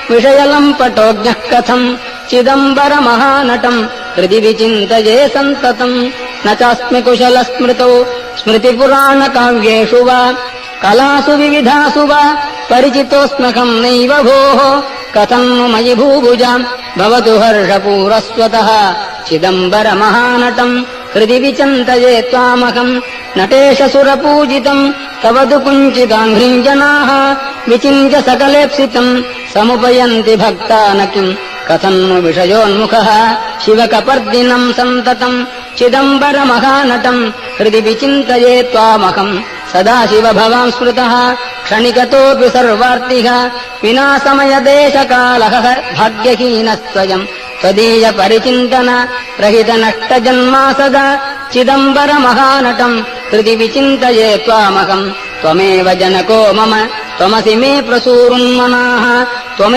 विषयलम्पटोऽज्ञः कथम् चिदम्बरमहानटम् हृदि विचिन्तये सन्ततम् न चास्मि कुशलस्मृतौ स्मृतिपुराणकाव्येषु वा कलासु विविधासु वा परिचितोऽस्म्यहम् नैव भोः कथम् नु मयि भूभुजाम् भवतु हर्षपूरस्वतः चिदम्बरमहानटम् हृदि विचिन्तये त्वामहम् नटेशसुरपूजितम् तव तु कुञ्चिताङ्घ्रिम् जनाः विचिन्त्य सकलेप्सितम् समुपयन्ति भक्ता न किम् कथम् नु विषयोन्मुखः शिवकपर्दिनम् सन्ततम् चिदम्बरमहानटम् हृदि विचिन्तये त्वामहम् सदा शिव भवान् स्मृतः क्षणिकतोऽपि सर्वार्तिः विना समयदेशकालः भाग्यहीनस्त्वयम् त्वदीयपरिचिन्तन रहितनष्टजन्मा सदा चिदम्बरमहानटम् हृदि विचिन्तये त्वामहम् त्वमेव जनको मम त्वमसि मे प्रसूरुन्मनाः त्वमेव